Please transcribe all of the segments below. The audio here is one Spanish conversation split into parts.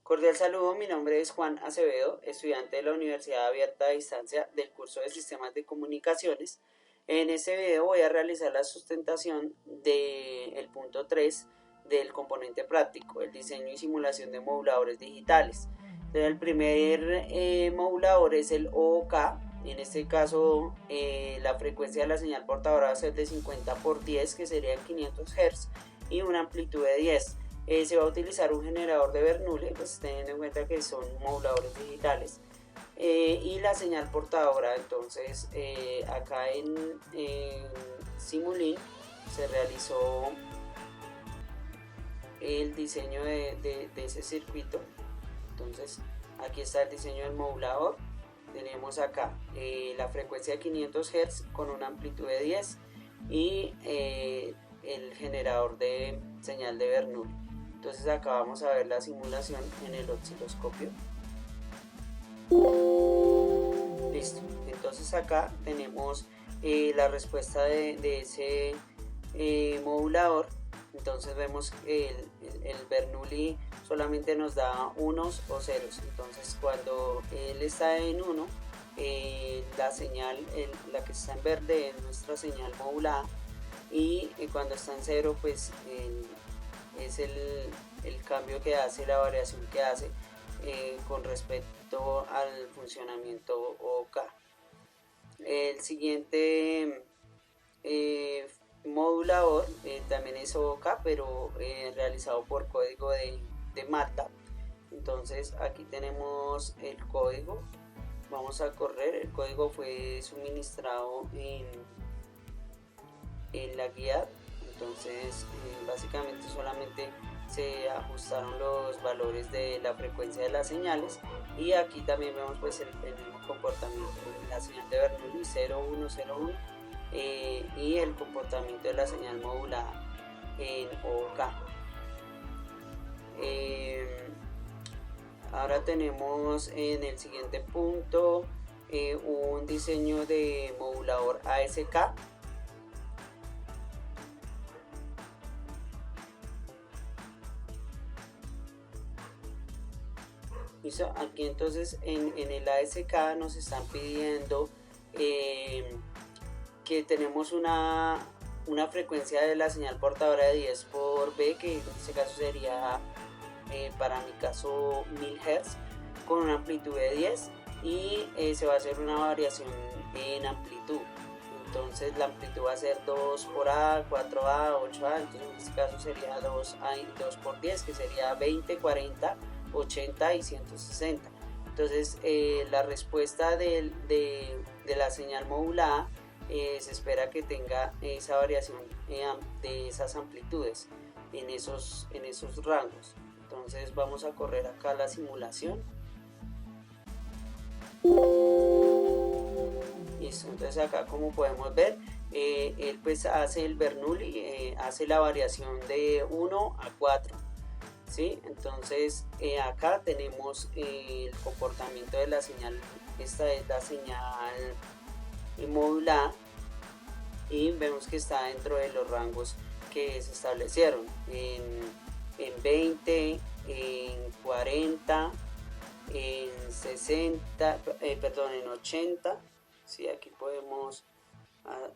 Cordial saludo, mi nombre es Juan Acevedo, estudiante de la Universidad Abierta a Distancia del curso de Sistemas de Comunicaciones. En este video voy a realizar la sustentación del punto 3 del componente práctico, el diseño y simulación de moduladores digitales. Entonces, el primer modulador es el OOK. En este caso, la frecuencia de la señal portadora va a ser de 50 por 10, que serían 500 Hz, y una amplitud de 10. Se va a utilizar un generador de Bernoulli, pues teniendo en cuenta que son moduladores digitales, y la señal portadora. Entonces acá en Simulink se realizó el diseño de ese circuito. Entonces aquí está el diseño del modulador. Tenemos acá la frecuencia de 500 Hz con una amplitud de 10 y el generador de señal de Bernoulli. Entonces acá vamos a ver la simulación en el osciloscopio. Listo. Entonces acá tenemos la respuesta de ese modulador. Entonces vemos que el Bernoulli solamente nos da unos o ceros. Entonces cuando él está en 1, la señal, la que está en verde es nuestra señal modulada, y cuando está en 0 pues es el cambio que hace, la variación que hace con respecto al funcionamiento OK. El siguiente modulador también es OK, pero realizado por código de MATLAB. Entonces aquí tenemos el código. Vamos a correr. El código fue suministrado en la guía. Entonces básicamente solamente se ajustaron los valores de la frecuencia de las señales, y aquí también vemos pues el mismo comportamiento de la señal de Bernoulli 0101 y el comportamiento de la señal modulada en OK. Ahora tenemos en el siguiente punto un diseño de modulador ASK. ¿Listo? Aquí entonces en el ASK nos están pidiendo que tenemos una frecuencia de la señal portadora de 10 por B, que en este caso sería para mi caso 1000 Hz, con una amplitud de 10, y se va a hacer una variación en amplitud. Entonces la amplitud va a ser 2 por A, 4A, 8A, entonces en este caso sería 2 por 10, que sería 20, 40, 80 y 160. Entonces la respuesta de la señal modulada se espera que tenga esa variación de esas amplitudes en esos rangos. Entonces vamos a correr acá la simulación. Listo. Entonces acá, como podemos ver, él pues hace el Bernoulli, hace la variación de 1 a 4. ¿Sí? Entonces acá tenemos el comportamiento de la señal. Esta es la señal modulada, y vemos que está dentro de los rangos que se establecieron en 20, en 40, en 60, en 80. ¿Sí? Aquí podemos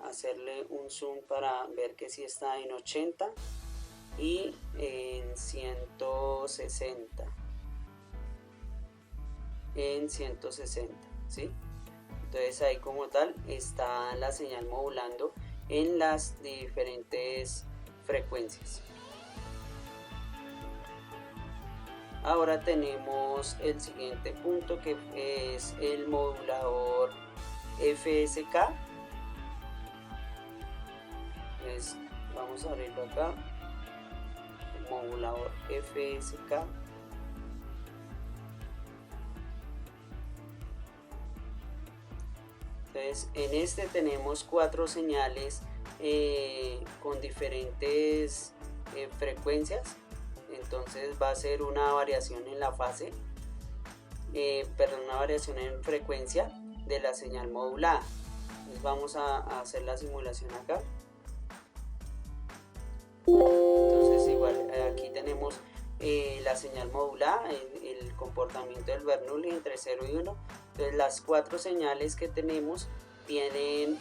hacerle un zoom para ver que sí está en 80 y en 160. ¿Sí? Entonces ahí como tal está la señal modulando en las diferentes frecuencias. Ahora tenemos el siguiente punto, que es el modulador FSK. Entonces vamos a abrirlo acá, el modulador FSK. Entonces en este tenemos 4 señales con diferentes frecuencias. Entonces va a ser una variación en la fase, una variación en frecuencia de la señal modulada. Entonces vamos a hacer la simulación acá. Entonces igual aquí tenemos la señal modulada, el comportamiento del Bernoulli entre 0 y 1. Entonces las 4 señales que tenemos tienen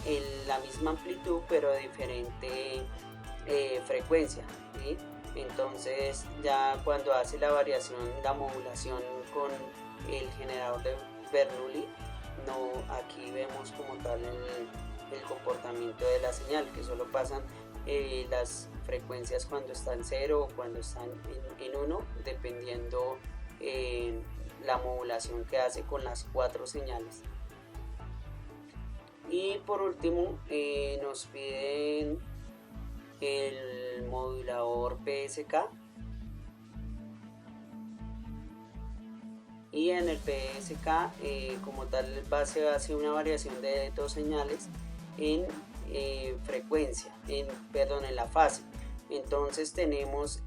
la misma amplitud pero de diferente frecuencia, ¿sí? Entonces ya cuando hace la variación, la modulación con el generador de Bernoulli, no, aquí vemos como tal el comportamiento de la señal, que solo pasan las frecuencias cuando están 0 o cuando están en 1, dependiendo la modulación que hace con las 4 señales. Y por último nos piden el modulador PSK, y en el PSK como tal se hace una variación de 2 señales en frecuencia, en la fase. Entonces tenemos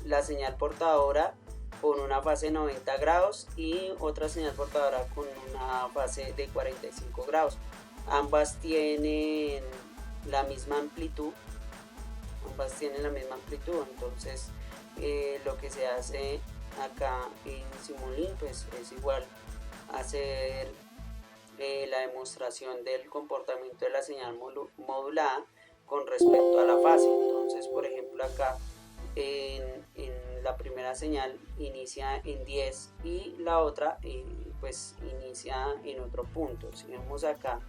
la señal portadora con una fase 90 grados y otra señal portadora con una fase de 45 grados. Ambas tienen la misma amplitud, entonces lo que se hace acá en Simulink pues es igual hacer la demostración del comportamiento de la señal modulada con respecto a la fase. Entonces, por ejemplo, acá en la primera señal inicia en 10 y la otra pues inicia en otro punto. Si vemos acá,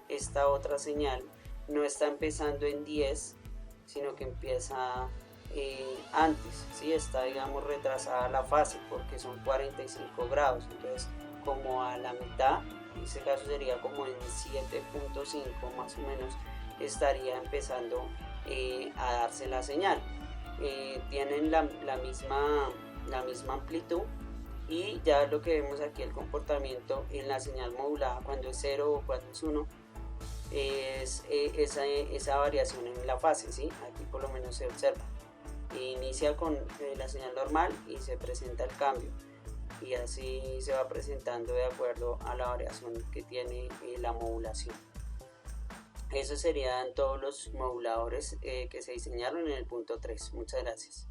esta otra señal no está empezando en 10, sino que empieza antes, ¿sí? Está, digamos, retrasada la fase porque son 45 grados. Entonces, como a la mitad, en este caso sería como en 7.5 más o menos, estaría empezando a darse la señal. Tienen la misma amplitud, y ya lo que vemos aquí, el comportamiento en la señal modulada cuando es 0 o cuando es 1, es esa variación en la fase, ¿sí? Aquí por lo menos se observa. Inicia con la señal normal y se presenta el cambio, y así se va presentando de acuerdo a la variación que tiene la modulación. Esos serían todos los moduladores que se diseñaron en el punto 3. Muchas gracias.